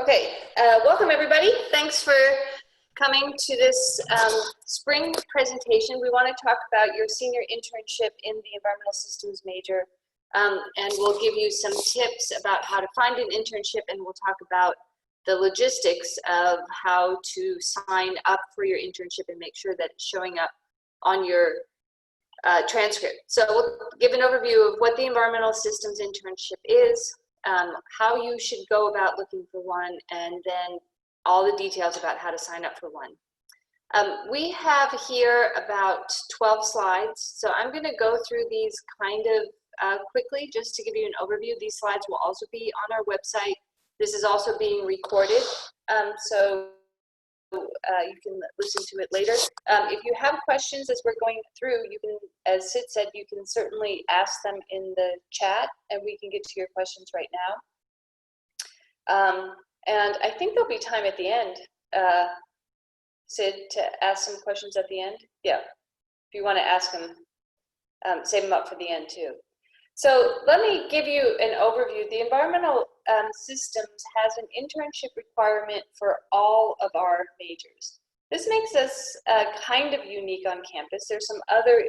Okay, welcome everybody. Thanks for coming to this spring presentation. We want to talk about your senior internship in the environmental systems major, and we'll give you some tips about how to find an internship, and we'll talk about the logistics of how to sign up for your internship and make sure that it's showing up on your transcript. So we'll give an overview of what the environmental systems internship is, how you should go about looking for one, and then all the details about how to sign up for one. We have here about 12 slides, so I'm going to go through these kind of quickly just to give you an overview. These slides will also be on our website. This is also being recorded, so you can listen to it later. If you have questions as we're going through, you can, as Sid said, you can certainly ask them in the chat and we can get to your questions right now. And I think there'll be time at the end, Sid, to ask some questions at the end. Yeah, if you want to ask them, save them up for the end too. So let me give you an overview. The environmental systems has an internship requirement for all of our majors. This makes us kind of unique on campus. There's some other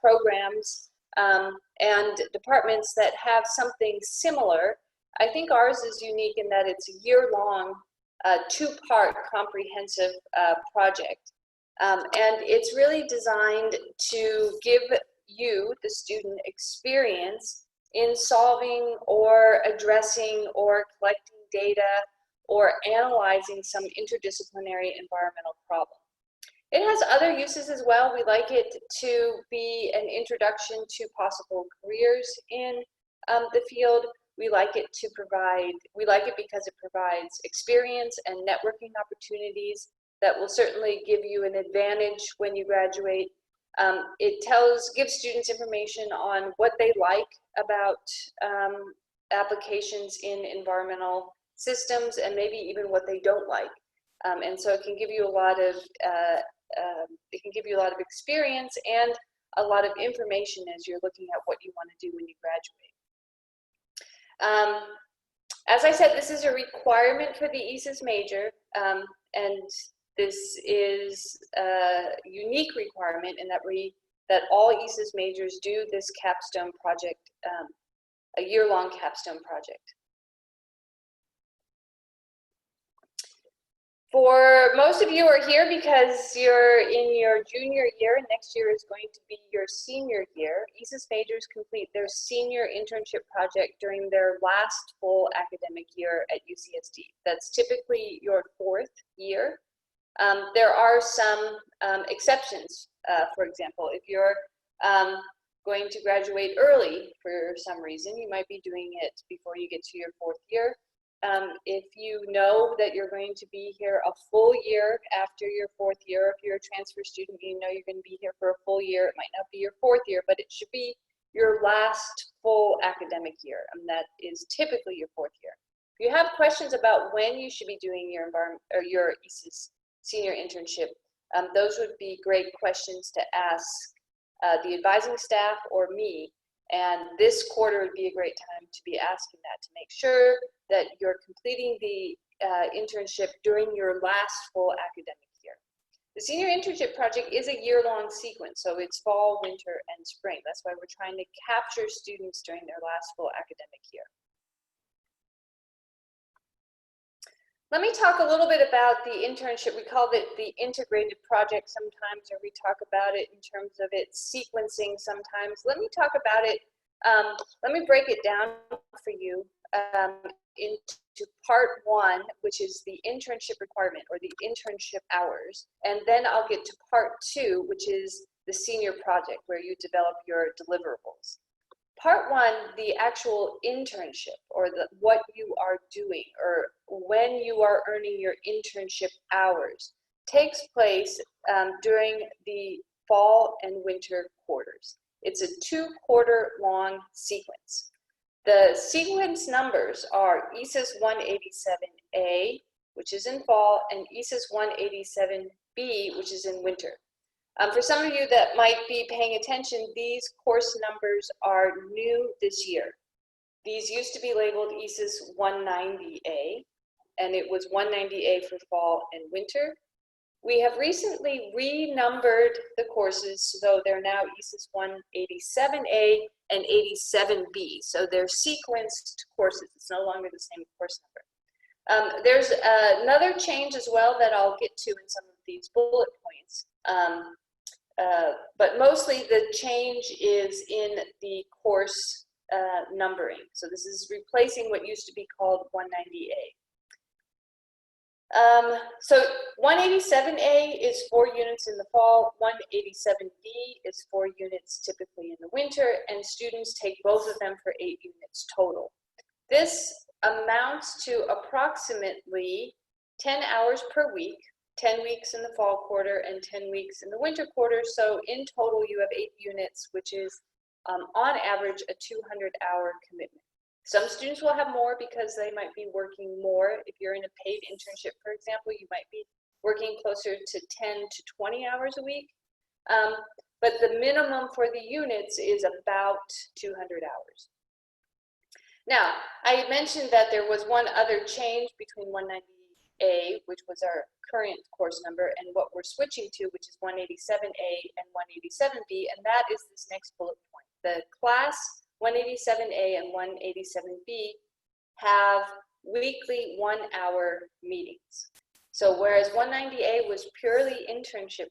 programs and departments that have something similar. I think ours is unique in that it's a year-long, two-part comprehensive project. And it's really designed to give you, the student, experience in solving or addressing or collecting data or analyzing some interdisciplinary environmental problem. It has other uses as well. We like it to be an introduction to possible careers in the field. We like it because it provides experience and networking opportunities that will certainly give you an advantage when you graduate. It gives students information on what they like about applications in environmental systems and maybe even what they don't like. And so it can give you a lot of experience and a lot of information as you're looking at what you want to do when you graduate. As I said, this is a requirement for the ESYS major, and this is a unique requirement in that all ESYS majors do this capstone project, a year-long capstone project. For most of you are here because you're in your junior year, and next year is going to be your senior year. ESYS majors complete their senior internship project during their last full academic year at UCSD. That's typically your 4th year. There are some exceptions. For example, if you're going to graduate early for some reason, you might be doing it before you get to your 4th year. If you know that you're going to be here a full year after your 4th year, if you're a transfer student, you know you're going to be here for a full year. It might not be your 4th year, but it should be your last full academic year, and that is typically your 4th year. If you have questions about when you should be doing your your ESYS senior internship, those would be great questions to ask the advising staff or me, and this quarter would be a great time to be asking that to make sure that you're completing the internship during your last full academic year. The senior internship project is a year-long sequence, so it's fall, winter, and spring. That's why we're trying to capture students during their last full academic year. Let me talk a little bit about the internship. We call it the integrated project sometimes, or we talk about it in terms of its sequencing sometimes. Let me talk about it, let me break it down for you into part 1, which is the internship requirement or the internship hours. And then I'll get to part 2, which is the senior project where you develop your deliverables. Part 1, the actual internship, or what you are doing, or when you are earning your internship hours, takes place during the fall and winter quarters. It's a 2-quarter long sequence. The sequence numbers are ESYS 187A, which is in fall, and ESYS 187B, which is in winter. For some of you that might be paying attention, these course numbers are new this year. These used to be labeled ESYS 190A, and it was 190A for fall and winter. We have recently renumbered the courses, so they're now ESYS 187A and 87B. So they're sequenced courses. It's no longer the same course number. There's another change as well that I'll get to in some of these bullet points. But mostly the change is in the course numbering. So this is replacing what used to be called 190A. So 187A is 4 units in the fall, 187B is 4 units typically in the winter, and students take both of them for 8 units total. This amounts to approximately 10 hours per week, 10 weeks in the fall quarter and 10 weeks in the winter quarter. So in total, you have 8 units, which is on average a 200-hour commitment. Some students will have more because they might be working more. If you're in a paid internship, for example, you might be working closer to 10 to 20 hours a week. But the minimum for the units is about 200 hours. Now, I mentioned that there was one other change between 190A, which was our current course number, and what we're switching to, which is 187A and 187B, and that is this next bullet point. The class 187A and 187B have weekly 1-hour meetings. So whereas 190A was purely internship,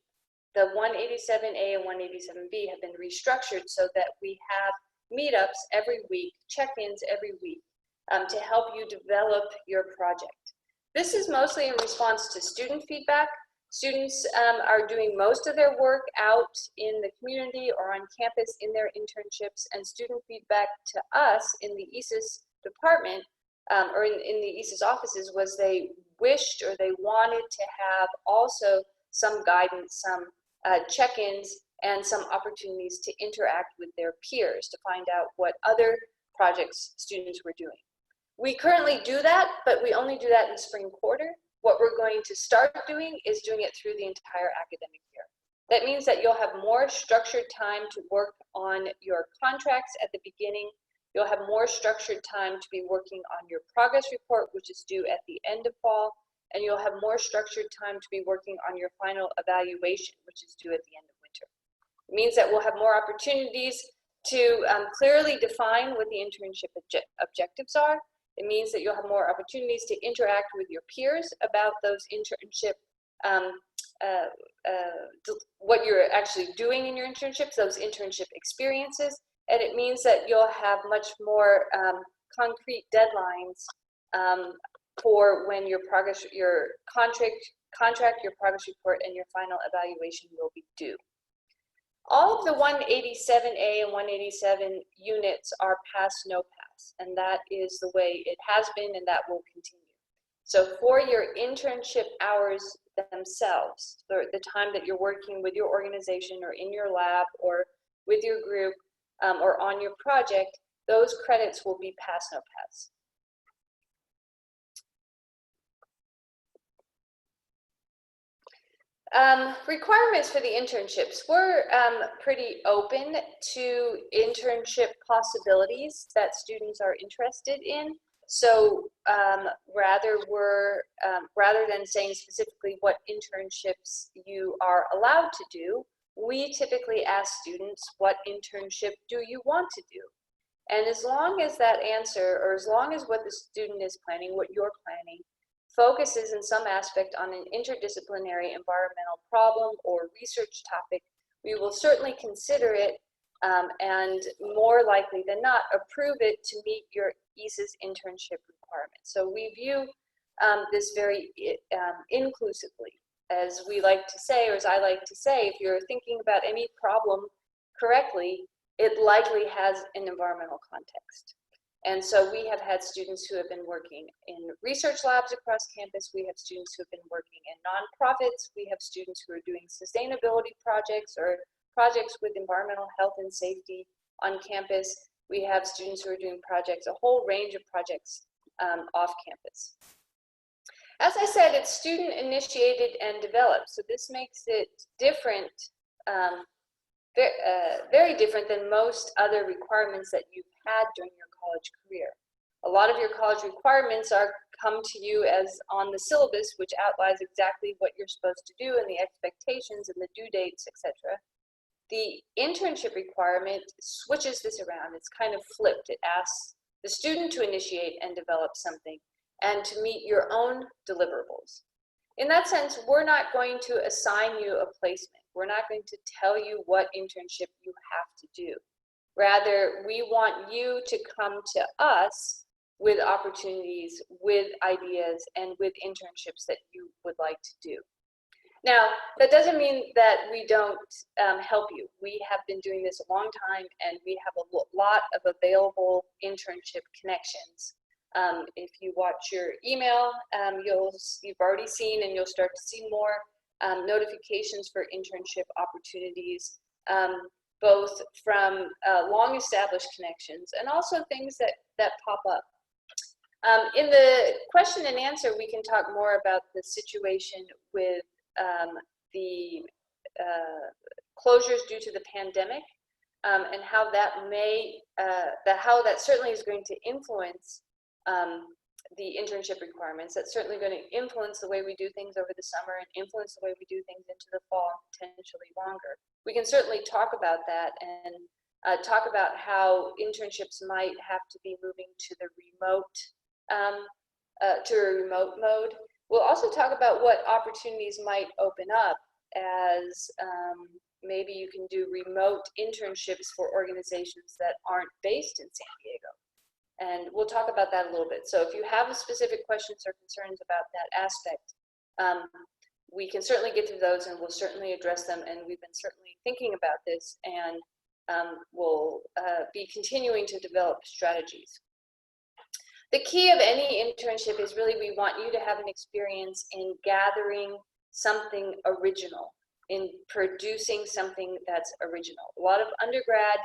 the 187A and 187B have been restructured so that we have meetups every week, check-ins every week to help you develop your project. This is mostly in response to student feedback. Students are doing most of their work out in the community or on campus in their internships, and student feedback to us in the ESYS department or in the ESYS offices was they wished or they wanted to have also some guidance, some check-ins, and some opportunities to interact with their peers to find out what other projects students were doing. We currently do that, but we only do that in spring quarter. What we're going to start doing is doing it through the entire academic year. That means that you'll have more structured time to work on your contracts at the beginning. You'll have more structured time to be working on your progress report, which is due at the end of fall, and you'll have more structured time to be working on your final evaluation, which is due at the end of winter. It means that we'll have more opportunities to clearly define what the internship objectives are. It means that you'll have more opportunities to interact with your peers about those internship, what you're actually doing in your internships, those internship experiences. And it means that you'll have much more concrete deadlines for when your progress, your contract, your progress report, and your final evaluation will be due. All of the 187A and 187 units are pass, no pass, and that is the way it has been and that will continue. So for your internship hours themselves, the time that you're working with your organization or in your lab or with your group or on your project, those credits will be pass, no pass. Requirements for the internships. We're pretty open to internship possibilities that students are interested in. So rather than saying specifically what internships you are allowed to do, we typically ask students, what internship do you want to do? And as long as that answer, or as long as what the student is planning, what you're planning, focuses in some aspect on an interdisciplinary environmental problem or research topic, we will certainly consider it and more likely than not approve it to meet your ESYS internship requirements. So we view this very inclusively. As we like to say, or as I like to say, if you're thinking about any problem correctly, it likely has an environmental context. And so we have had students who have been working in research labs across campus. We have students who have been working in nonprofits. We have students who are doing sustainability projects or projects with environmental health and safety on campus. We have students who are doing projects, a whole range of projects off campus. As I said, it's student initiated and developed. So this makes it different, very different than most other requirements that you've had during your college career. A lot of your college requirements are come to you as on the syllabus, which outlines exactly what you're supposed to do and the expectations and the due dates, etc. The internship requirement switches this around. It's kind of flipped. It asks the student to initiate and develop something and to meet your own deliverables. In that sense, we're not going to assign you a placement. We're not going to tell you what internship you have to do. Rather, we want you to come to us with opportunities, with ideas, and with internships that you would like to do. Now, that doesn't mean that we don't help you. We have been doing this a long time, and we have a lot of available internship connections. If you watch your email, you've already seen, and you'll start to see more notifications for internship opportunities, both from long-established connections and also things that pop up. In the question and answer, we can talk more about the situation with the closures due to the pandemic, and how that certainly is going to influence the internship requirements. That's certainly going to influence the way we do things over the summer and influence the way we do things into the fall, potentially longer. We can certainly talk about that and talk about how internships might have to be moving to the remote, to a remote mode. We'll also talk about what opportunities might open up as maybe you can do remote internships for organizations that aren't based in San Diego. And we'll talk about that a little bit. So if you have specific questions or concerns about that aspect, we can certainly get to those, and we'll certainly address them. And we've been certainly thinking about this, and we'll be continuing to develop strategies. The key of any internship is really we want you to have an experience in gathering something original, in producing something that's original. A lot of undergrad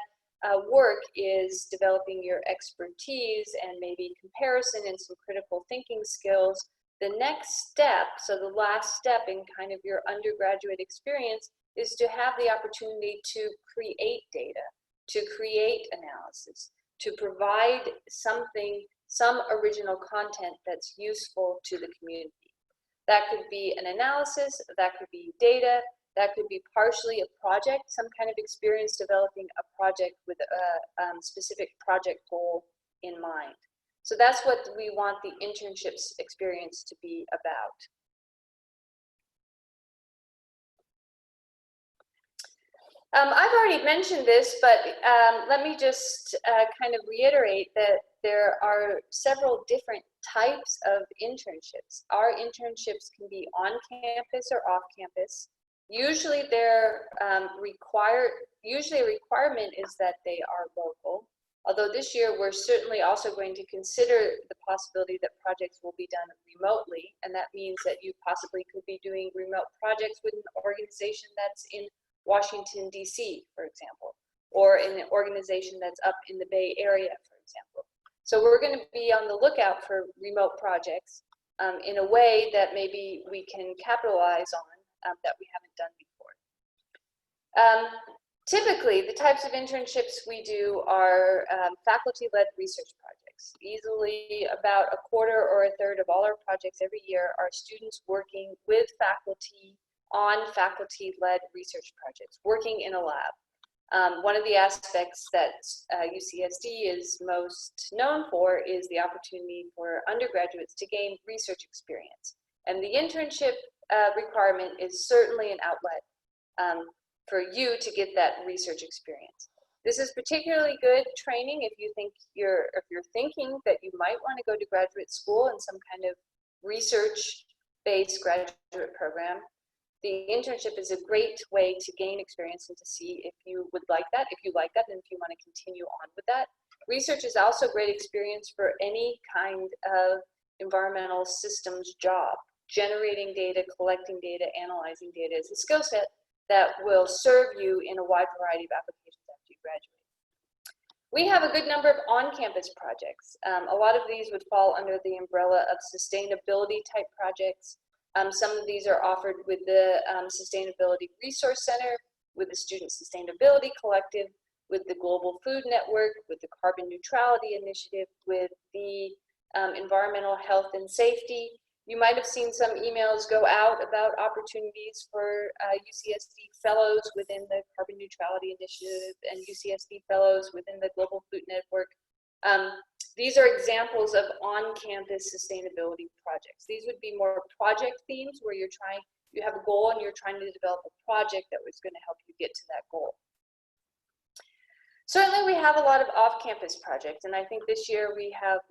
work is developing your expertise and maybe comparison and some critical thinking skills. The next step, so the last step in kind of your undergraduate experience, is to have the opportunity to create data, to create analysis, to provide something, some original content that's useful to the community. That could be an analysis, that could be data, that could be partially a project, some kind of experience developing a project with a specific project goal in mind. So that's what we want the internships experience to be about. I've already mentioned this, but let me just kind of reiterate that there are several different types of internships. Our internships can be on campus or off campus. Usually they're usually a requirement is that they are local. Although this year we're certainly also going to consider the possibility that projects will be done remotely, and that means that you possibly could be doing remote projects with an organization that's in Washington, D.C., for example, or in an organization that's up in the Bay Area, for example. So we're going to be on the lookout for remote projects in a way that maybe we can capitalize on that we haven't done before. Typically, the types of internships we do are faculty-led research projects. Easily about a quarter or a third of all our projects every year are students working with faculty on faculty-led research projects, working in a lab. One of the aspects that UCSD is most known for is the opportunity for undergraduates to gain research experience. And the internship requirement is certainly an outlet for you to get that research experience. This is particularly good training if you're thinking that you might want to go to graduate school in some kind of research-based graduate program. The internship is a great way to gain experience and to see if you would like that, and if you want to continue on with that. Research is also a great experience for any kind of environmental systems job. Generating data, collecting data, analyzing data is a skill set that will serve you in a wide variety of applications after you graduate. We have a good number of on-campus projects. A lot of these would fall under the umbrella of sustainability type projects. Some of these are offered with the Sustainability Resource Center, with the Student Sustainability Collective, with the Global Food Network, with the Carbon Neutrality Initiative, with the environmental health and safety. You might have seen some emails go out about opportunities for UCSD fellows within the Carbon Neutrality Initiative and UCSD fellows within the Global Food Network. These are examples of on-campus sustainability projects. These would be more project themes where you have a goal and you're trying to develop a project that was going to help you get to that goal. Certainly we have a lot of off-campus projects, and I think this year we have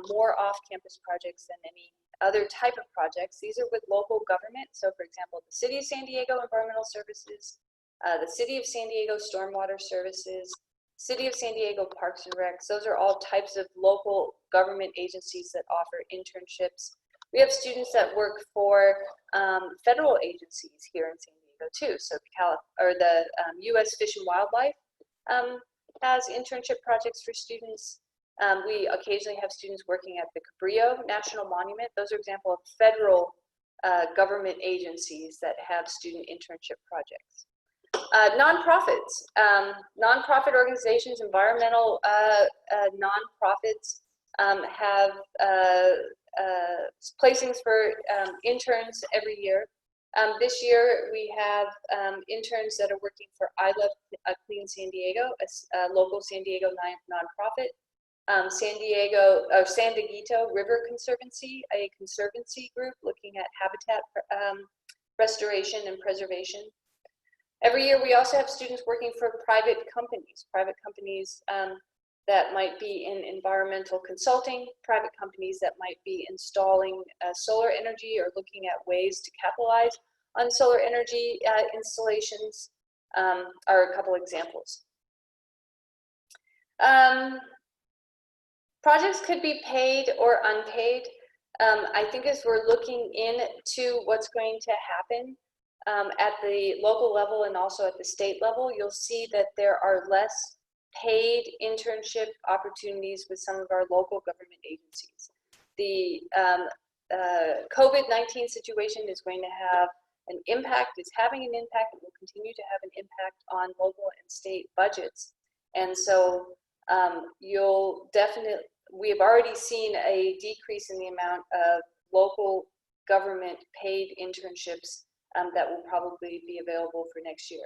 more off-campus projects than any other type of projects. These are with local government. So for example, the City of San Diego Environmental Services, the City of San Diego Stormwater Services, City of San Diego Parks and Recs. Those are all types of local government agencies that offer internships. We have students that work for federal agencies here in San Diego too. So the U.S. Fish and Wildlife has internship projects for students. We occasionally have students working at the Cabrillo National Monument. Those are examples of federal government agencies that have student internship projects. Nonprofits, nonprofit organizations, environmental nonprofits have placings for interns every year. This year we have interns that are working for I Love Clean San Diego, a local San Diego nonprofit. San Dieguito River Conservancy, a conservancy group looking at habitat restoration and preservation. Every year we also have students working for private companies that might be in environmental consulting, private companies that might be installing solar energy or looking at ways to capitalize on solar energy installations are a couple examples. Projects could be paid or unpaid. I think as we're looking into what's going to happen at the local level and also at the state level, you'll see that there are less paid internship opportunities with some of our local government agencies. The COVID-19 situation is going to have an impact, is having an impact, and will continue to have an impact on local and state budgets. And so we have already seen a decrease in the amount of local government paid internships that will probably be available for next year.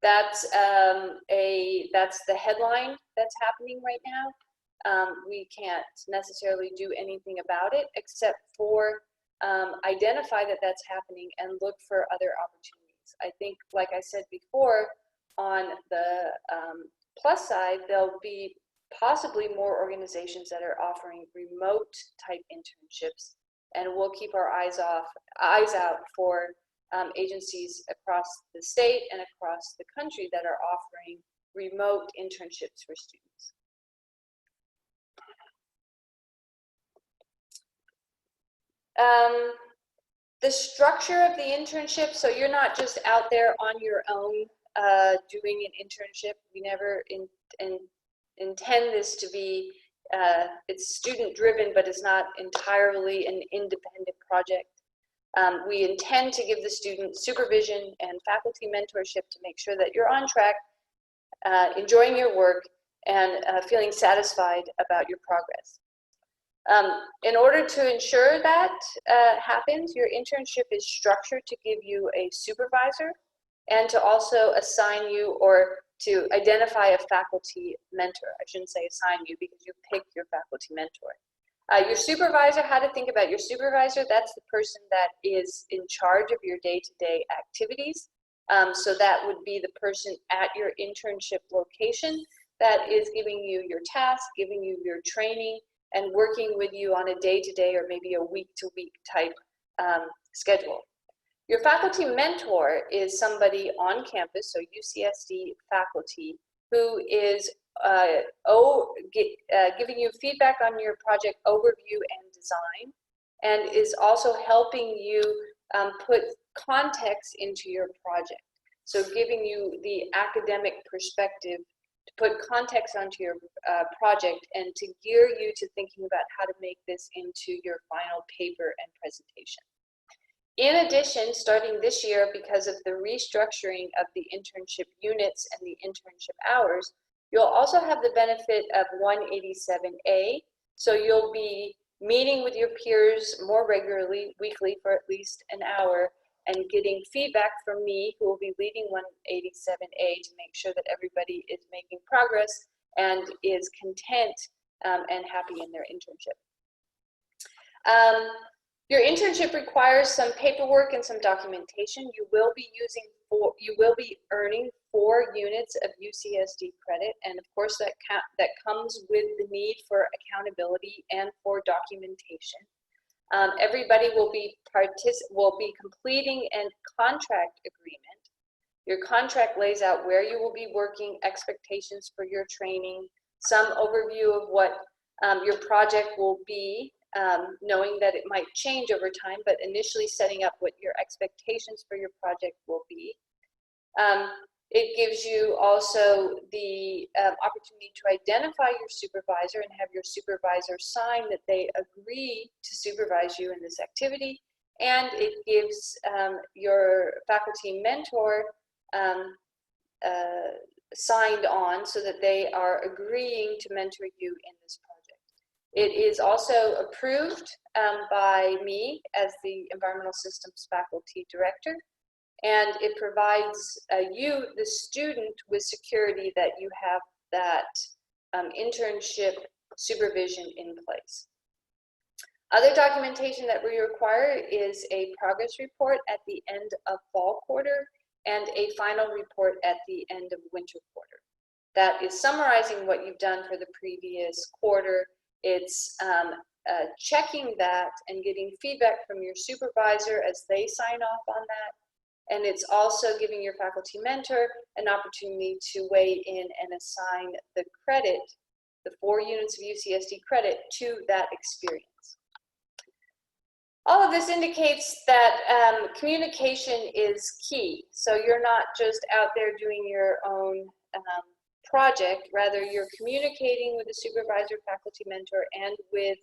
That's the headline that's happening right now. We can't necessarily do anything about it except for identify that that's happening and look for other opportunities. I think, like I said before, on the plus side, there'll be possibly more organizations that are offering remote type internships, and we'll keep our eyes out for agencies across the state and across the country that are offering remote internships for students. The structure of the internship, so you're not just out there on your own doing an internship. We never intend this to be, it's student driven, but it's not entirely an independent project. We intend to give the student supervision and faculty mentorship to make sure that you're on track, enjoying your work, and feeling satisfied about your progress. In order to ensure that happens, your internship is structured to give you a supervisor and to also assign you or to identify a faculty mentor. I shouldn't say assign you because you pick your faculty mentor. Your supervisor, how to think about your supervisor, that's the person that is in charge of your day-to-day activities. So that would be the person at your internship location that is giving you your tasks, giving you your training, and working with you on a day-to-day or maybe a week-to-week type schedule. Your faculty mentor is somebody on campus, so UCSD faculty, who is giving you feedback on your project overview and design, and is also helping you put context into your project. So giving you the academic perspective to put context onto your project and to gear you to thinking about how to make this into your final paper and presentation. In addition, starting this year, because of the restructuring of the internship units and the internship hours, you'll also have the benefit of 187A. So you'll be meeting with your peers more regularly, weekly for at least an hour, and getting feedback from me, who will be leading 187A, to make sure that everybody is making progress and is content and happy in their internship. Your internship requires some paperwork and some documentation. You will be earning 4 units of UCSD credit, and of course that comes with the need for accountability and for documentation. Everybody will be completing a contract agreement. Your contract lays out where you will be working, expectations for your training, some overview of what your project will be, knowing that it might change over time, but initially setting up what your expectations for your project will be. It gives you also the opportunity to identify your supervisor and have your supervisor sign that they agree to supervise you in this activity. And it gives your faculty mentor signed on so that they are agreeing to mentor you in this project. It is also approved by me as the Environmental Systems Faculty Director, and it provides you, the student, with security that you have that internship supervision in place. Other documentation that we require is a progress report at the end of fall quarter and a final report at the end of winter quarter. That is summarizing what you've done for the previous quarter. It's checking that and getting feedback from your supervisor as they sign off on that. And it's also giving your faculty mentor an opportunity to weigh in and assign the credit, the 4 units of UCSD credit, to that experience. All of this indicates that communication is key. So you're not just out there doing your own project, rather you're communicating with the supervisor, faculty mentor, and with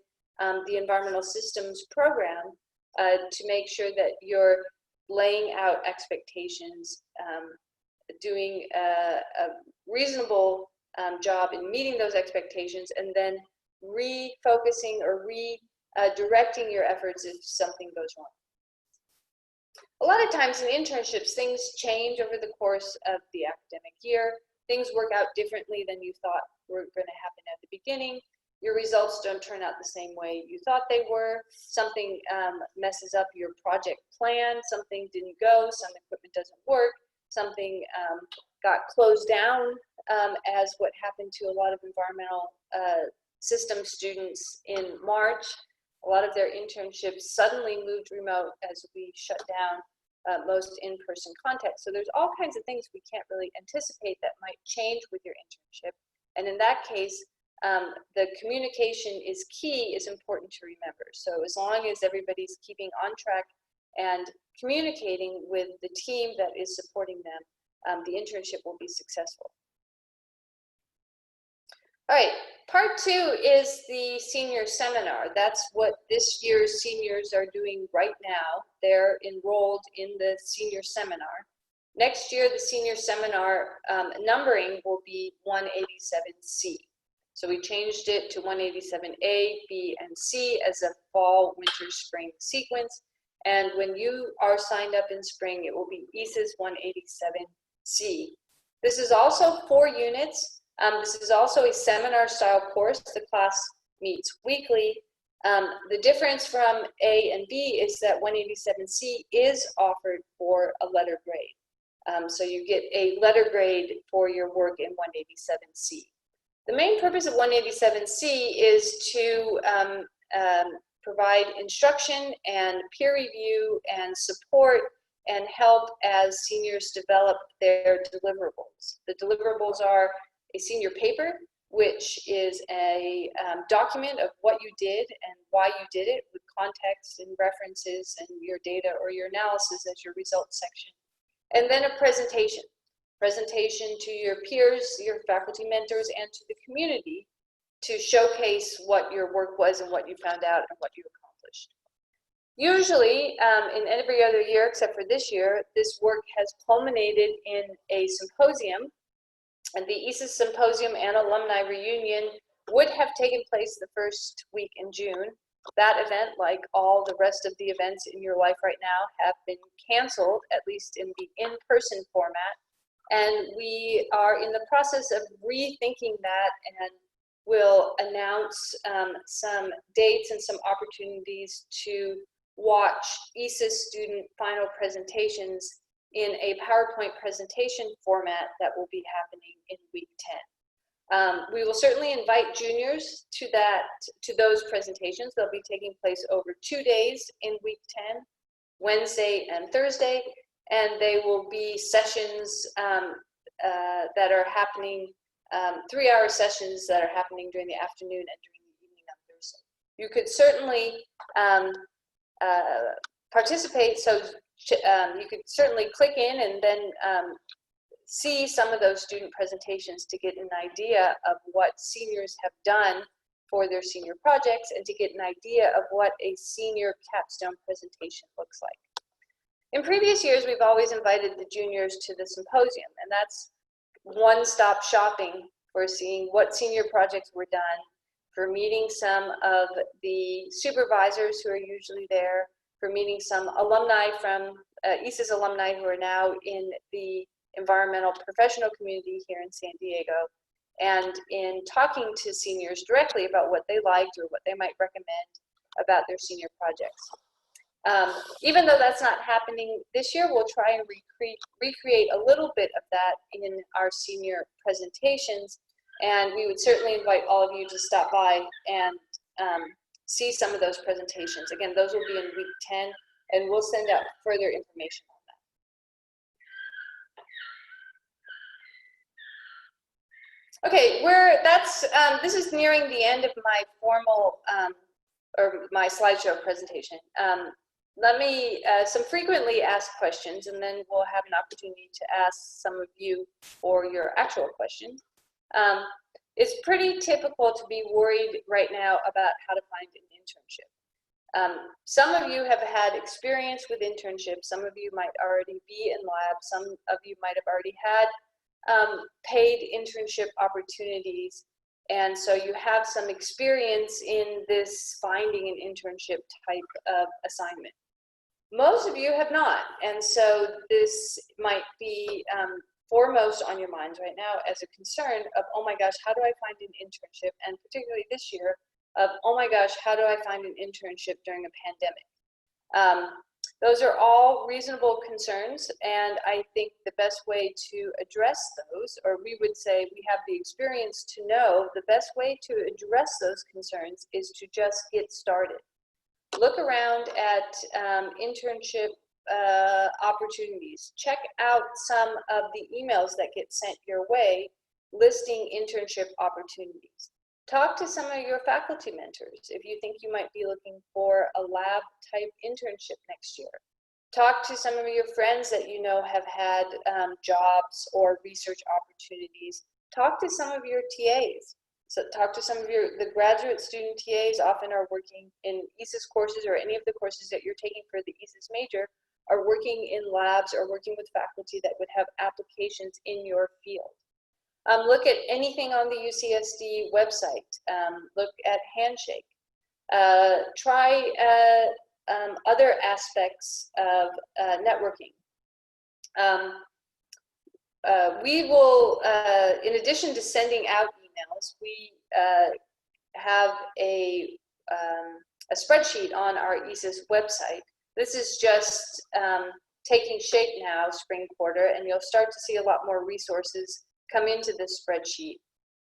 the environmental systems program to make sure that you're laying out expectations, doing a reasonable job in meeting those expectations, and then refocusing or redirecting your efforts if something goes wrong. A lot of times in internships, things change over the course of the academic year. Things work out differently than you thought were going to happen at the beginning. Your results don't turn out the same way you thought they were. Something messes up your project plan. Something didn't go. Some equipment doesn't work. Something got closed down, as what happened to a lot of environmental system students in March. A lot of their internships suddenly moved remote as we shut down most in-person contact. So there's all kinds of things we can't really anticipate that might change with your internship. And in that case, the communication is key, is important to remember. So as long as everybody's keeping on track and communicating with the team that is supporting them, the internship will be successful. All right, part 2 is the senior seminar. That's what this year's seniors are doing right now. They're enrolled in the senior seminar. Next year, the senior seminar numbering will be 187C. So we changed it to 187A, B, and C as a fall, winter, spring sequence. And when you are signed up in spring, it will be ESYS 187C. This is also 4 units. This is also a seminar-style course. The class meets weekly. The difference from A and B is that 187C is offered for a letter grade. So you get a letter grade for your work in 187C. The main purpose of 187C is to provide instruction and peer review and support and help as seniors develop their deliverables. The deliverables are a senior paper, which is a document of what you did and why you did it, with context and references and your data or your analysis as your results section. And then a presentation to your peers, your faculty mentors, and to the community to showcase what your work was and what you found out and what you accomplished. Usually, in every other year except for this year, this work has culminated in a symposium. And the ESYS Symposium and Alumni Reunion would have taken place the first week in June, That event, like all the rest of the events in your life right now, have been canceled, at least in the in-person format. And we are in the process of rethinking that, and will announce some dates and some opportunities to watch ESYS student final presentations in a PowerPoint presentation format that will be happening in week 10. We will certainly invite juniors to those presentations. They'll be taking place over 2 days in week 10, Wednesday and Thursday, and they will be sessions that are happening, 3-hour sessions that are happening during the afternoon and during the evening on Thursday. You could certainly participate, so you could certainly click in and then see some of those student presentations to get an idea of what seniors have done for their senior projects, and to get an idea of what a senior capstone presentation looks like. In previous years, we've always invited the juniors to the symposium, and that's one-stop shopping for seeing what senior projects were done, for meeting some of the supervisors who are usually there, for meeting some alumni from ESYS alumni who are now in the environmental professional community here in San Diego, and in talking to seniors directly about what they liked or what they might recommend about their senior projects. Even though that's not happening this year, we'll try and recreate a little bit of that in our senior presentations, and we would certainly invite all of you to stop by and see some of those presentations. Again, those will be in week 10, and we'll send out further information on that. Okay, this is nearing the end of my formal or my slideshow presentation. Let me, some frequently asked questions, and then we'll have an opportunity to ask some of you for your actual questions. It's pretty typical to be worried right now about how to find an internship. Some of you have had experience with internships. Some of you might already be in lab. Some of you might have already had paid internship opportunities. And so you have some experience in this finding an internship type of assignment. Most of you have not, and so this might be foremost on your minds right now as a concern of, oh my gosh, how do I find an internship? And particularly this year of, oh my gosh, how do I find an internship during a pandemic? Those are all reasonable concerns, and I think the best way to address those, or we would say we have the experience to know the best way to address those concerns is to just get started. Look around at internship opportunities. Check out some of the emails that get sent your way listing internship opportunities. Talk to some of your faculty mentors if you think you might be looking for a lab type internship next year. Talk to some of your friends that you know have had jobs or research opportunities. Talk to some of your TAs. So talk to some of the graduate student TAs often are working in ESYS courses, or any of the courses that you're taking for the ESYS major are working in labs or working with faculty that would have applications in your field. Look at anything on the UCSD website. Look at Handshake. Try other aspects of networking. We will, in addition to sending out emails, we have a spreadsheet on our ESYS website. This is just taking shape now, spring quarter, and you'll start to see a lot more resources come into this spreadsheet.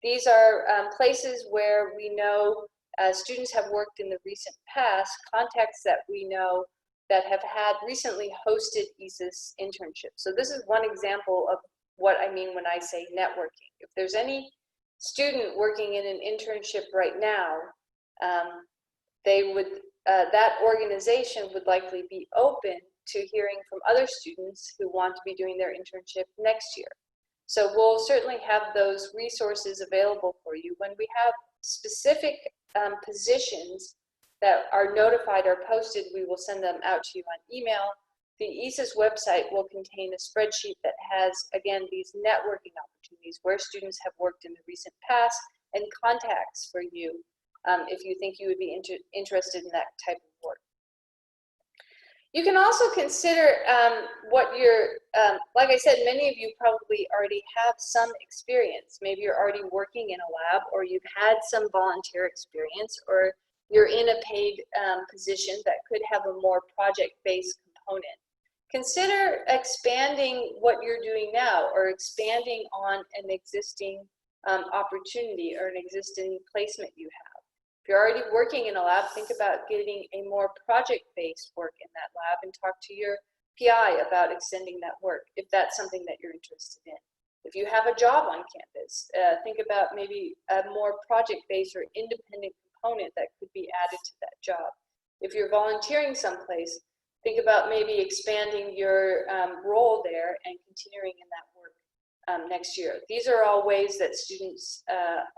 These are places where we know students have worked in the recent past, contacts that we know that have had recently hosted ESYS internships. So this is one example of what I mean when I say networking. If there's any student working in an internship right now, that organization would likely be open to hearing from other students who want to be doing their internship next year. So we'll certainly have those resources available for you. When we have specific positions that are notified or posted, we will send them out to you on email. The ESYS website will contain a spreadsheet that has, again, these networking opportunities where students have worked in the recent past and contacts for you if you think you would be interested in that type of work. You can also consider what you're, like I said, many of you probably already have some experience. Maybe you're already working in a lab, or you've had some volunteer experience, or you're in a paid position that could have a more project-based component. Consider expanding what you're doing now, or expanding on an existing opportunity or an existing placement you have. If you're already working in a lab, think about getting a more project-based work in that lab and talk to your PI about extending that work, if that's something that you're interested in. If you have a job on campus, think about maybe a more project-based or independent component that could be added to that job. If you're volunteering someplace, think about maybe expanding your role there and continuing in that work next year. These are all ways that students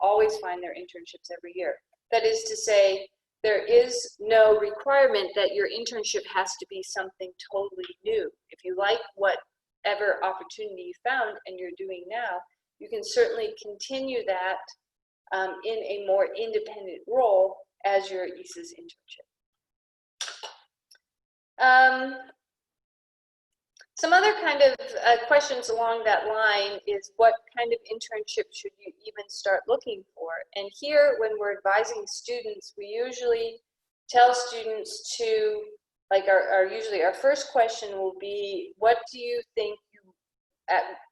always find their internships every year. That is to say, there is no requirement that your internship has to be something totally new. If you like whatever opportunity you found and you're doing now, you can certainly continue that in a more independent role as your ESYS internship. Some other kind of questions along that line is, what kind of internship should you even start looking for? And here, when we're advising students, we usually tell students to, like usually our first question will be, what do you think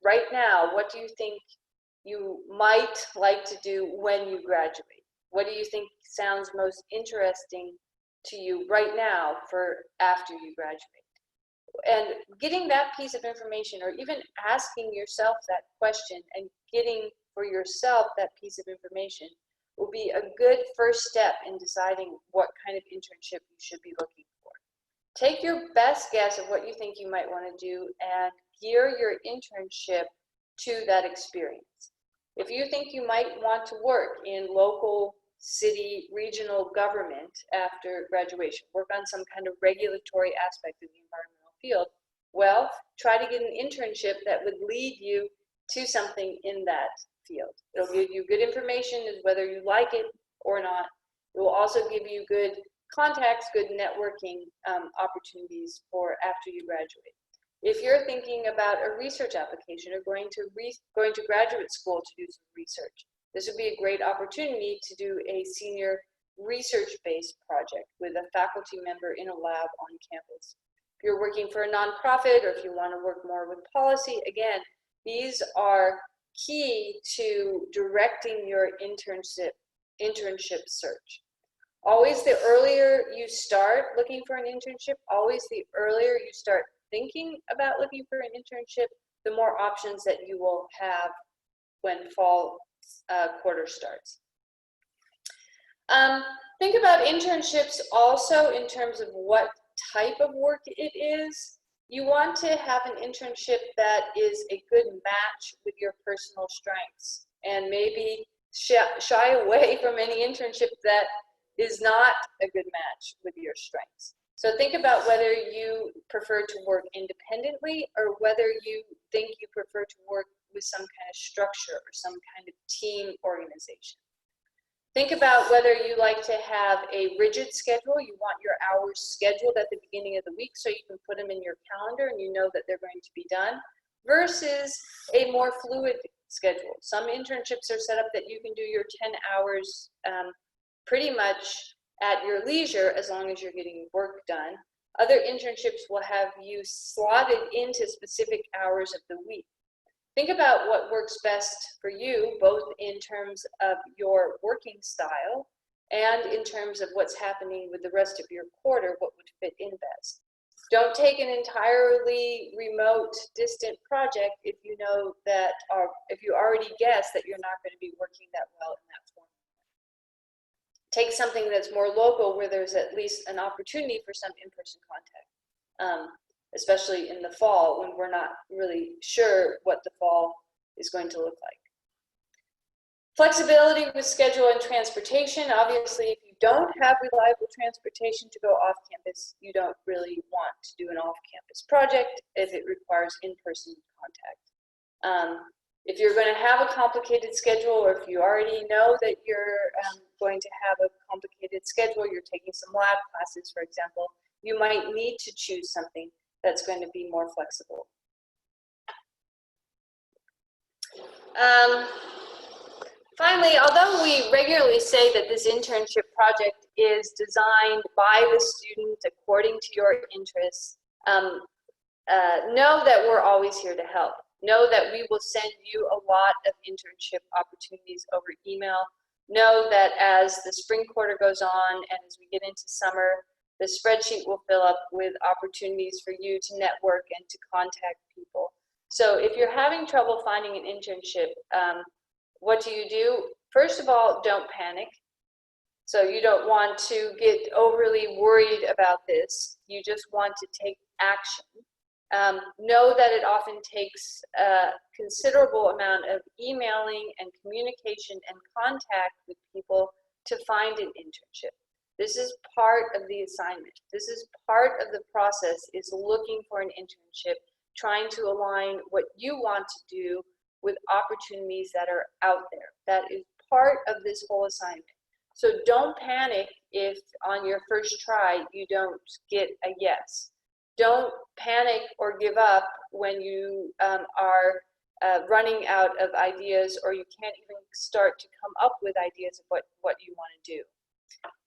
right now, what do you think you might like to do when you graduate? What do you think sounds most interesting to you right now for after you graduate? And getting that piece of information, or even asking yourself that question and getting for yourself that piece of information, will be a good first step in deciding what kind of internship you should be looking for. Take your best guess of what you think you might want to do and gear your internship to that experience. If you think you might want to work in local, city, regional government after graduation, work on some kind of regulatory aspect of the environmental field, well, try to get an internship that would lead you to something in that field. It'll give you good information as whether you like it or not. It will also give you good contacts, good networking opportunities for after you graduate. If you're thinking about a research application or going to graduate school to do some research, this would be a great opportunity to do a senior research-based project with a faculty member in a lab on campus. If you're working for a nonprofit, or if you want to work more with policy, again, these are key to directing your internship search. Always the earlier you start looking for an internship, always the earlier you start thinking about looking for an internship, the more options that you will have when fall quarter starts. Think about internships also in terms of what type of work it is. You want to have an internship that is a good match with your personal strengths, and maybe shy away from any internship that is not a good match with your strengths. So think about whether you prefer to work independently, or whether you think you prefer to work with some kind of structure or some kind of team organization. Think about whether you like to have a rigid schedule. You want your hours scheduled at the beginning of the week so you can put them in your calendar and you know that they're going to be done, versus a more fluid schedule. Some internships are set up that you can do your 10 hours pretty much at your leisure as long as you're getting work done. Other internships will have you slotted into specific hours of the week. Think about what works best for you, both in terms of your working style and in terms of what's happening with the rest of your quarter, what would fit in best. Don't take an entirely remote, distant project if you know that, or if you already guess that you're not going to be working that well in that form. Take something that's more local, where there's at least an opportunity for some in-person contact, especially in the fall when we're not really sure what the fall is going to look like. Flexibility with schedule and transportation. Obviously, if you don't have reliable transportation to go off campus, you don't really want to do an off-campus project if it requires in-person contact. If you're going to have a complicated schedule, or if you already know that you're going to have a complicated schedule, you're taking some lab classes, for example, you might need to choose something that's going to be more flexible. Finally, although we regularly say that this internship project is designed by the student according to your interests, know that we're always here to help. Know that we will send you a lot of internship opportunities over email. Know that as the spring quarter goes on and as we get into summer, the spreadsheet will fill up with opportunities for you to network and to contact people. So if you're having trouble finding an internship, what do? First of all, don't panic. So you don't want to get overly worried about this. You just want to take action. Know that it often takes a considerable amount of emailing and communication and contact with people to find an internship. This is part of the assignment. This is part of the process, is looking for an internship, trying to align what you want to do with opportunities that are out there. That is part of this whole assignment. So don't panic if on your first try you don't get a yes. Don't panic or give up when you are running out of ideas, or you can't even start to come up with ideas of what you want to do.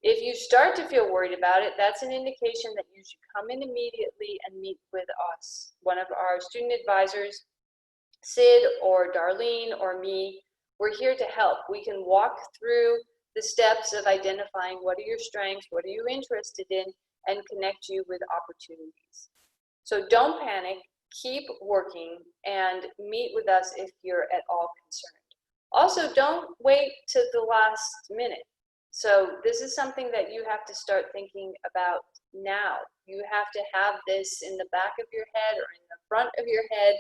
If you start to feel worried about it, that's an indication that you should come in immediately and meet with us. One of our student advisors, Sid or Darlene or me, we're here to help. We can walk through the steps of identifying what are your strengths, what are you interested in, and connect you with opportunities. So don't panic, keep working, and meet with us if you're at all concerned. Also, don't wait to the last minute. So this is something that you have to start thinking about now. You have to have this in the back of your head or in the front of your head,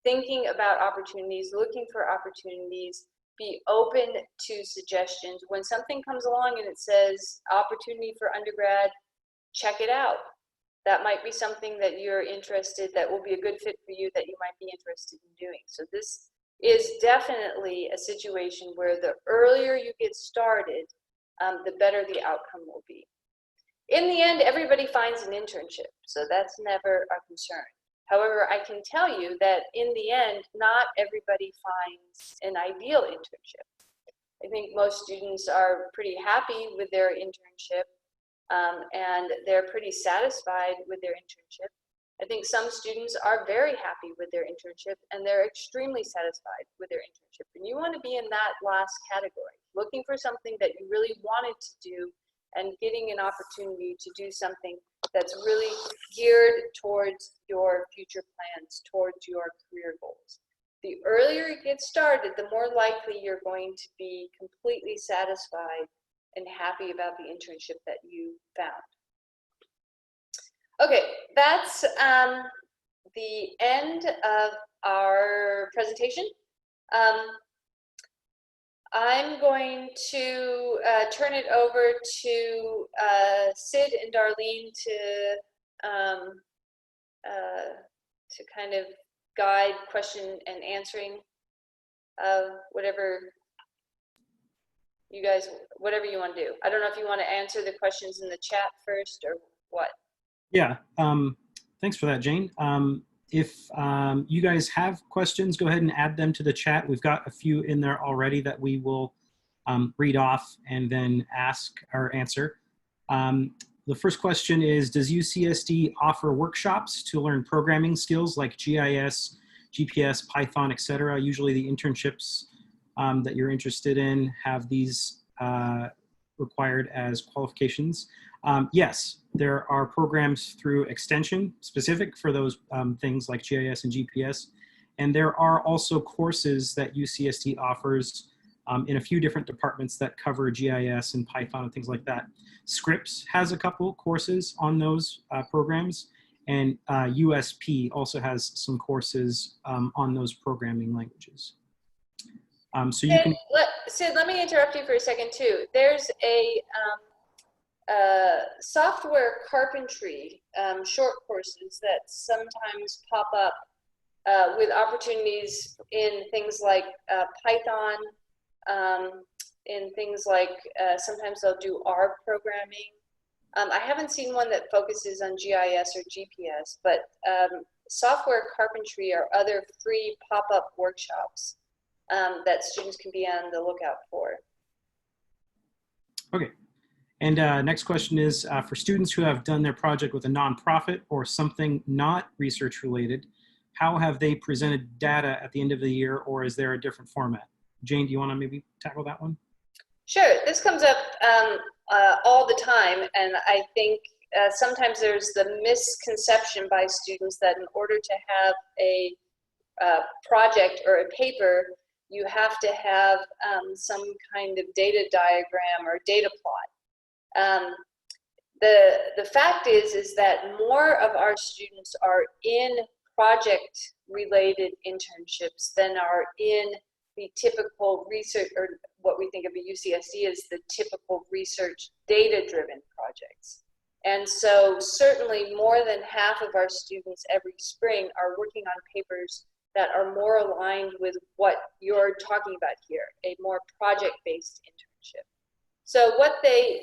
thinking about opportunities, looking for opportunities, be open to suggestions. When something comes along and it says opportunity for undergrad, check it out. That might be something that you're interested, that will be a good fit for you, that you might be interested in doing. So this is definitely a situation where the earlier you get started, the better the outcome will be. In the end, everybody finds an internship, so that's never a concern. However, I can tell you that in the end, not everybody finds an ideal internship. I think most students are pretty happy with their internship, and they're pretty satisfied with their internship. I think some students are very happy with their internship and they're extremely satisfied with their internship. And you want to be in that last category, looking for something that you really wanted to do and getting an opportunity to do something that's really geared towards your future plans, towards your career goals. The earlier you get started, the more likely you're going to be completely satisfied and happy about the internship that you found. Okay, that's the end of our presentation. I'm going to turn it over to Sid and Darlene to kind of guide question and answering, whatever you guys, whatever you want to do. I don't know if you want to answer the questions in the chat first or what. Yeah, thanks for that, Jane. If you guys have questions, go ahead and add them to the chat. We've got a few in there already that we will read off and then ask or answer. The first question is, does UCSD offer workshops to learn programming skills like GIS, GPS, Python, etc.? Usually the internships that you're interested in have these required as qualifications. Yes, there are programs through Extension specific for those things like GIS and GPS. And there are also courses that UCSD offers in a few different departments that cover GIS and Python and things like that. Scripps has a couple courses on those programs, and USP also has some courses on those programming languages. So you can... Sid, let me interrupt you for a second too. There's a software carpentry short courses that sometimes pop up with opportunities in things like Python, in things like sometimes they'll do R programming. I haven't seen one that focuses on GIS or GPS, but software carpentry or other free pop-up workshops that students can be on the lookout for. Okay. And next question is, for students who have done their project with a nonprofit or something not research related, how have they presented data at the end of the year, or is there a different format? Jane, do you want to maybe tackle that one? Sure, this comes up all the time, and I think sometimes there's the misconception by students that in order to have a project or a paper, you have to have some kind of data diagram or data plot. The fact is that more of our students are in project-related internships than are in the typical research, or what we think of at UCSD as the typical research data-driven projects. And so certainly more than half of our students every spring are working on papers that are more aligned with what you're talking about here, a more project-based internship. So what the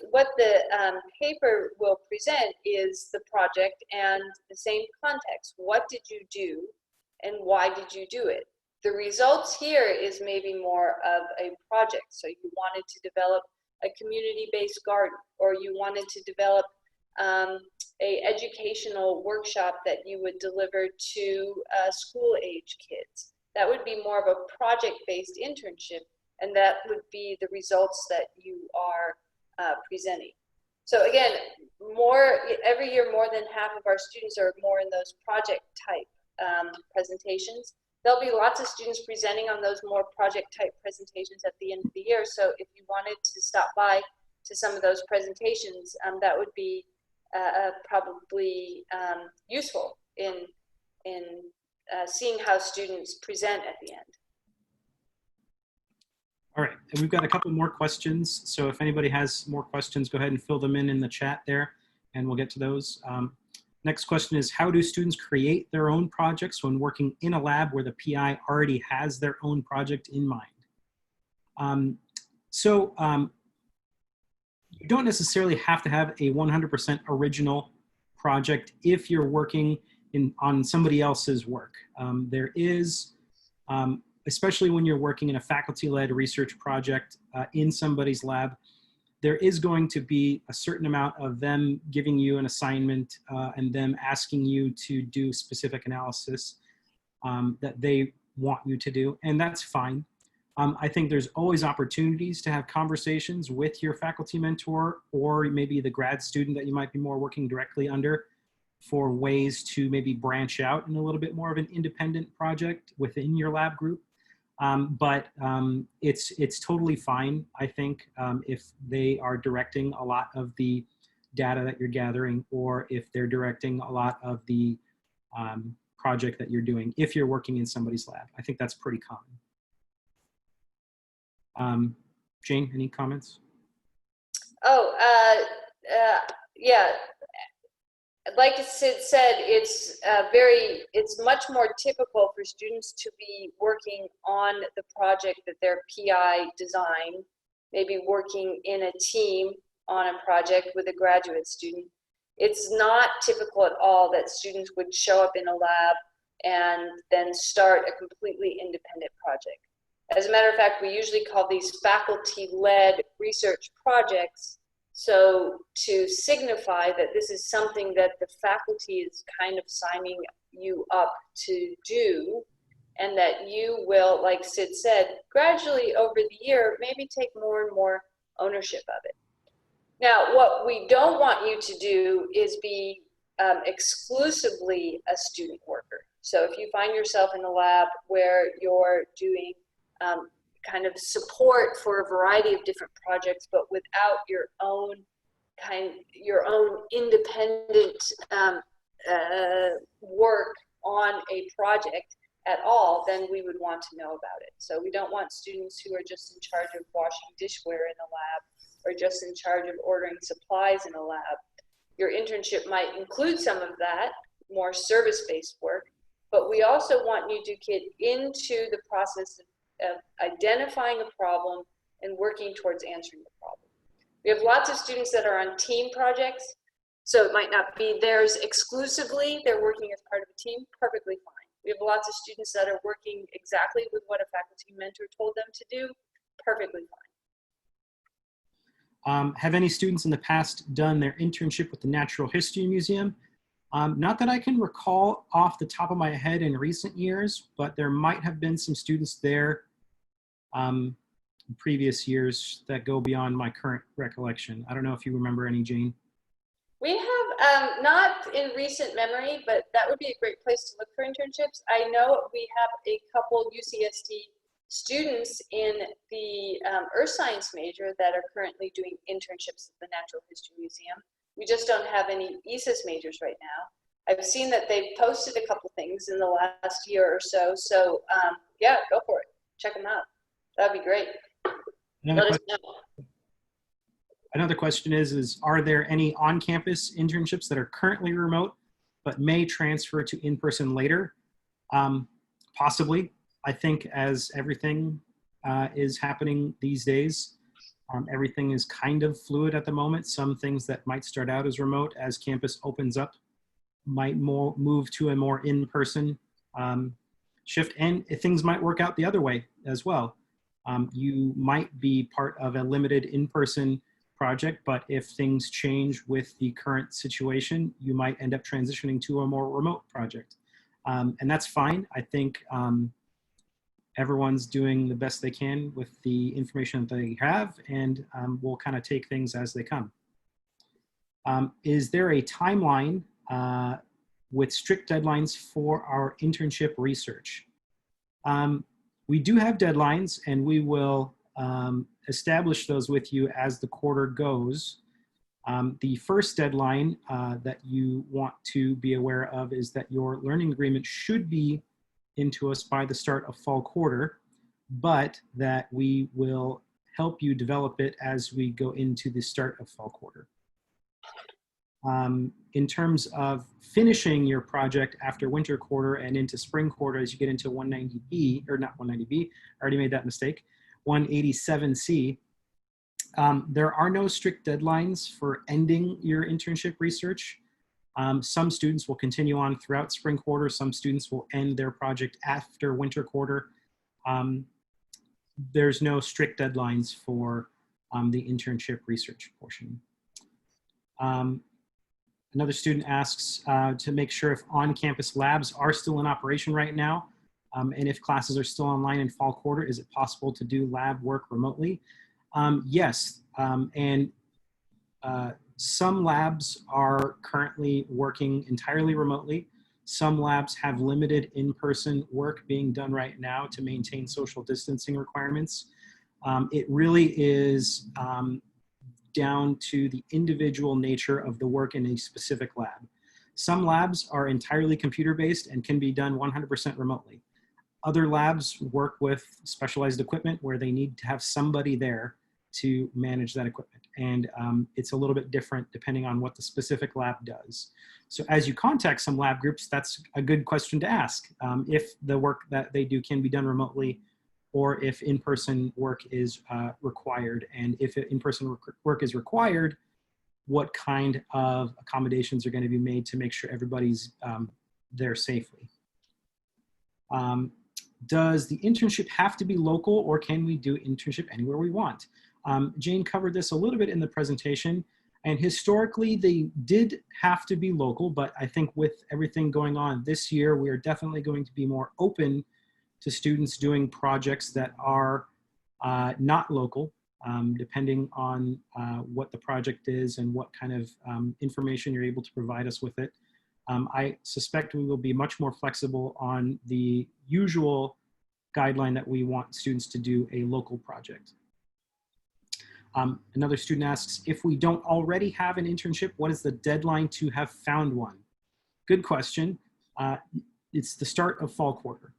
paper will present is the project and the same context. What did you do and why did you do it? The results here is maybe more of a project. So you wanted to develop a community-based garden, or you wanted to develop a educational workshop that you would deliver to school-age kids. That would be more of a project-based internship, and that would be the results that you are presenting. So again, every year more than half of our students are more in those project-type presentations. There'll be lots of students presenting on those more project-type presentations at the end of the year. So if you wanted to stop by to some of those presentations, that would be probably useful in seeing how students present at the end. All right, and we've got a couple more questions. So if anybody has more questions, go ahead and fill them in the chat there, and we'll get to those. Next question is, how do students create their own projects when working in a lab where the PI already has their own project in mind? You don't necessarily have to have a 100% original project if you're working on somebody else's work. There is, especially when you're working in a faculty-led research project in somebody's lab, there is going to be a certain amount of them giving you an assignment and them asking you to do specific analysis that they want you to do, and that's fine. I think there's always opportunities to have conversations with your faculty mentor or maybe the grad student that you might be more working directly under for ways to maybe branch out in a little bit more of an independent project within your lab group. It's totally fine, I think, if they are directing a lot of the data that you're gathering, or if they're directing a lot of the project that you're doing, if you're working in somebody's lab. I think that's pretty common. Jane, any comments? Oh, yeah. Like Sid said, it's much more typical for students to be working on the project that their PI designed, maybe working in a team on a project with a graduate student. It's not typical at all that students would show up in a lab and then start a completely independent project. As a matter of fact, we usually call these faculty-led research projects, so to signify that this is something that the faculty is kind of signing you up to do, and that you will, like Sid said, gradually over the year, maybe take more and more ownership of it. Now, what we don't want you to do is be exclusively a student worker. So if you find yourself in a lab where you're doing kind of support for a variety of different projects, but without your own independent work on a project at all, then we would want to know about it. So we don't want students who are just in charge of washing dishware in a lab or just in charge of ordering supplies in a lab. Your internship might include some of that, more service-based work, but we also want you to get into the process of identifying a problem and working towards answering the problem. We have lots of students that are on team projects, so it might not be theirs exclusively. They're working as part of a team, perfectly fine. We have lots of students that are working exactly with what a faculty mentor told them to do, perfectly fine. Have any students in the past done their internship with the Natural History Museum? Not that I can recall off the top of my head in recent years, but there might have been some students there in previous years that go beyond my current recollection. I don't know if you remember any, Jane. We have, not in recent memory, but that would be a great place to look for internships. I know we have a couple UCSD students in the earth science major that are currently doing internships at the Natural History Museum. We just don't have any ESYS majors right now. I've seen that they've posted a couple things in the last year or so. So yeah, go for it. Check them out. That'd be great. Let us know. Another question is are there any on-campus internships that are currently remote but may transfer to in-person later? Possibly. I think as everything is happening these days, everything is kind of fluid at the moment. Some things that might start out as remote as campus opens up might move to a more in-person shift, and things might work out the other way as well. You might be part of a limited in-person project, but if things change with the current situation, you might end up transitioning to a more remote project. And that's fine. I think everyone's doing the best they can with the information that they have, and we'll kind of take things as they come. Is there a timeline with strict deadlines for our internship research? We do have deadlines, and we will establish those with you as the quarter goes. The first deadline that you want to be aware of is that your learning agreement should be into us by the start of fall quarter, but that we will help you develop it as we go into the start of fall quarter. In terms of finishing your project after winter quarter and into spring quarter, as you get into 190B, or not 190B, I already made that mistake, 187C, there are no strict deadlines for ending your internship research. Some students will continue on throughout spring quarter. Some students will end their project after winter quarter. There's no strict deadlines for the internship research portion. Another student asks to make sure if on-campus labs are still in operation right now, and if classes are still online in fall quarter, is it possible to do lab work remotely? Yes, and some labs are currently working entirely remotely. Some labs have limited in-person work being done right now to maintain social distancing requirements. It really is down to the individual nature of the work in a specific lab. Some labs are entirely computer-based and can be done 100% remotely. Other labs work with specialized equipment where they need to have somebody there to manage that equipment. And it's a little bit different depending on what the specific lab does. So as you contact some lab groups, that's a good question to ask. If the work that they do can be done remotely, or if in-person work is required. And if in-person work is required, what kind of accommodations are going to be made to make sure everybody's there safely. Does the internship have to be local, or can we do internship anywhere we want? Jane covered this a little bit in the presentation, and historically they did have to be local, but I think with everything going on this year, we are definitely going to be more open to students doing projects that are not local, depending on what the project is and what kind of information you're able to provide us with it. I suspect we will be much more flexible on the usual guideline that we want students to do a local project. Another student asks, if we don't already have an internship, what is the deadline to have found one? Good question. It's the start of fall quarter.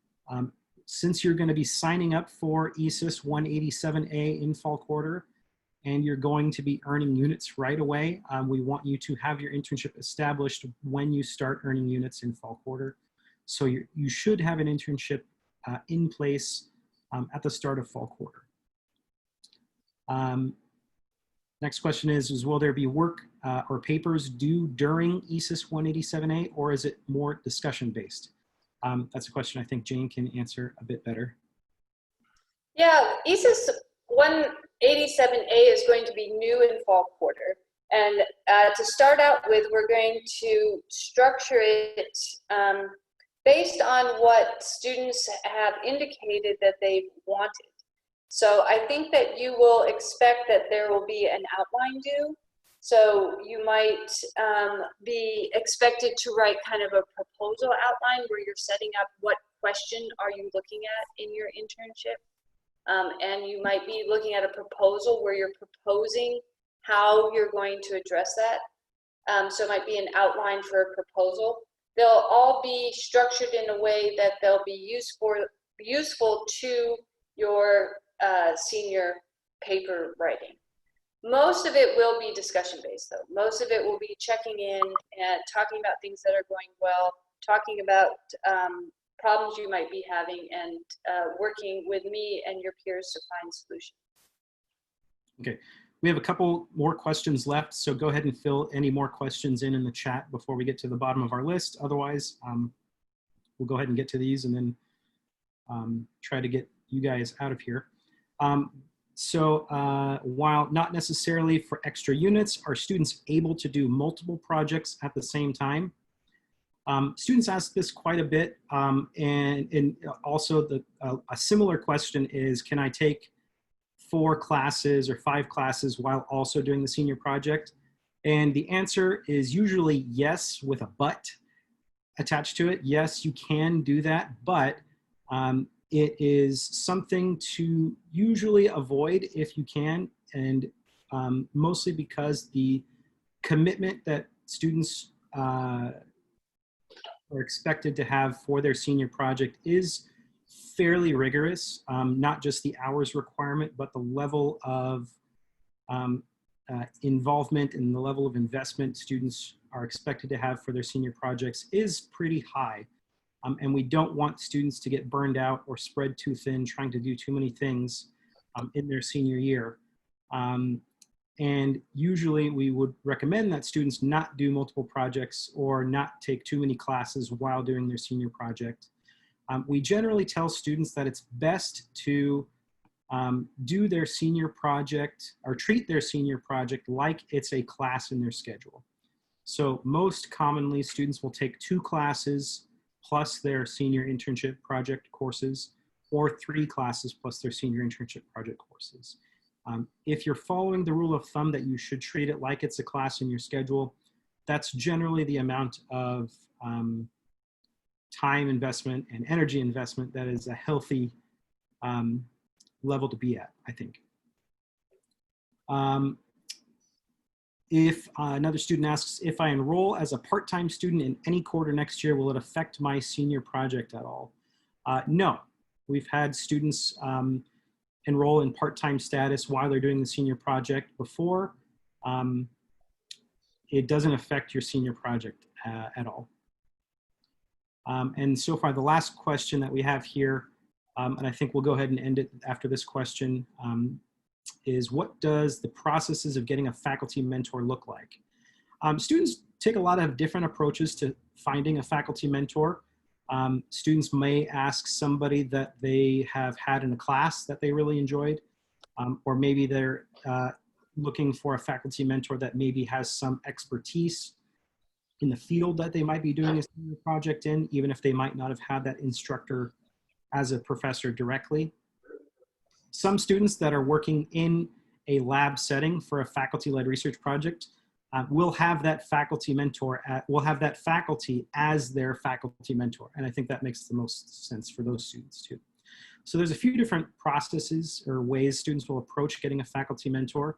Since you're going to be signing up for ESYS 187A in fall quarter, and you're going to be earning units right away, we want you to have your internship established when you start earning units in fall quarter. So you should have an internship in place at the start of fall quarter. Next question is will there be work or papers due during ESYS 187A, or is it more discussion based? That's a question I think Jane can answer a bit better. Yeah, ESYS 187A is going to be new in fall quarter. And to start out with, we're going to structure it based on what students have indicated that they've wanted. So I think that you will expect that there will be an outline due. So you might be expected to write kind of a proposal outline where you're setting up what question are you looking at in your internship. And you might be looking at a proposal where you're proposing how you're going to address that. So it might be an outline for a proposal. They'll all be structured in a way that they'll be useful to your senior paper writing. Most of it will be discussion based though. Most of it will be checking in and talking about things that are going well, talking about problems you might be having, and working with me and your peers to find solutions. Okay, we have a couple more questions left, so go ahead and fill any more questions in the chat before we get to the bottom of our list. Otherwise, we'll go ahead and get to these and then try to get you guys out of here. While not necessarily for extra units, are students able to do multiple projects at the same time? Students ask this quite a bit, and also a similar question is, can I take 4 classes or 5 classes while also doing the senior project? And the answer is usually yes, with a but attached to it. Yes, you can do that, but it is something to usually avoid if you can, and mostly because the commitment that students are expected to have for their senior project is fairly rigorous, not just the hours requirement, but the level of involvement and the level of investment students are expected to have for their senior projects is pretty high. And we don't want students to get burned out or spread too thin trying to do too many things in their senior year. And usually we would recommend that students not do multiple projects or not take too many classes while doing their senior project. We generally tell students that it's best to do their senior project or treat their senior project like it's a class in their schedule. So most commonly students will take 2 classes plus their senior internship project courses, or 3 classes plus their senior internship project courses. If you're following the rule of thumb that you should treat it like it's a class in your schedule, that's generally the amount of time investment and energy investment that is a healthy level to be at, I think. If another student asks, if I enroll as a part-time student in any quarter next year, will it affect my senior project at all? No. We've had students enroll in part-time status while they're doing the senior project before. It doesn't affect your senior project at all. And so far, the last question that we have here, and I think we'll go ahead and end it after this question, is what does the processes of getting a faculty mentor look like? Students take a lot of different approaches to finding a faculty mentor. Students may ask somebody that they have had in a class that they really enjoyed, or maybe they're looking for a faculty mentor that maybe has some expertise in the field that they might be doing a senior project in, even if they might not have had that instructor as a professor directly. Some students that are working in a lab setting for a faculty-led research project will have that faculty mentor, will have that faculty as their faculty mentor. And I think that makes the most sense for those students too. So there's a few different processes or ways students will approach getting a faculty mentor.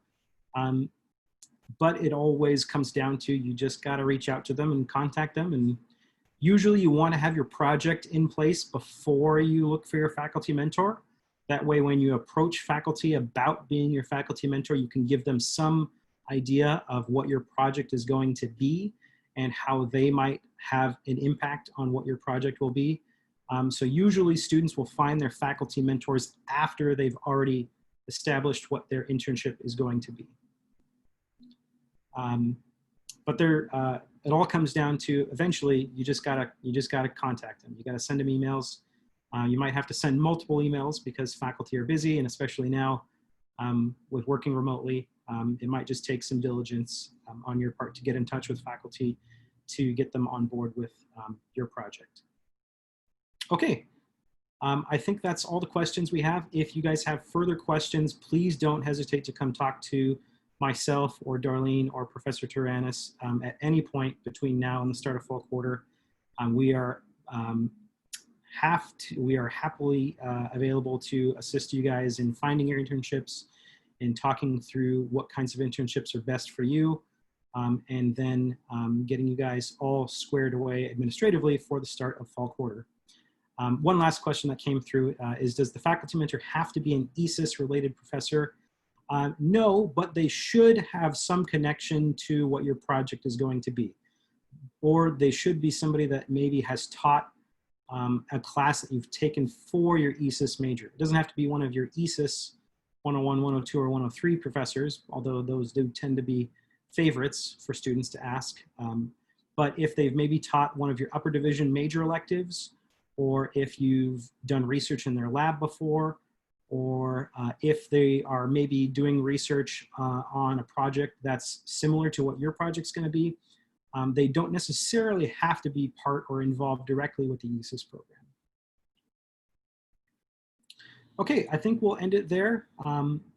But it always comes down to, you just got to reach out to them and contact them. And usually you want to have your project in place before you look for your faculty mentor. That way, when you approach faculty about being your faculty mentor, you can give them some idea of what your project is going to be and how they might have an impact on what your project will be. So usually students will find their faculty mentors after they've already established what their internship is going to be. But it all comes down to eventually you just gotta contact them. You gotta send them emails. You might have to send multiple emails because faculty are busy, and especially now with working remotely, it might just take some diligence on your part to get in touch with faculty to get them on board with your project. Okay, I think that's all the questions we have. If you guys have further questions, please don't hesitate to come talk to myself or Darlene or Professor Tyrannus at any point between now and the start of fall quarter. We are happily available to assist you guys in finding your internships, in talking through what kinds of internships are best for you, and then getting you guys all squared away administratively for the start of fall quarter. One last question that came through is, does the faculty mentor have to be an ESYS related professor? No, but they should have some connection to what your project is going to be. Or they should be somebody that maybe has taught a class that you've taken for your ESYS major. It doesn't have to be one of your ESYS 101, 102, or 103 professors, although those do tend to be favorites for students to ask. But if they've maybe taught one of your upper division major electives, or if you've done research in their lab before, or if they are maybe doing research on a project that's similar to what your project's going to be, they don't necessarily have to be part or involved directly with the ESYS program. Okay, I think we'll end it there.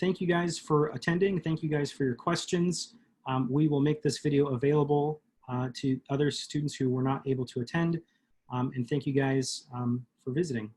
Thank you guys for attending. Thank you guys for your questions. We will make this video available to other students who were not able to attend. And thank you guys for visiting.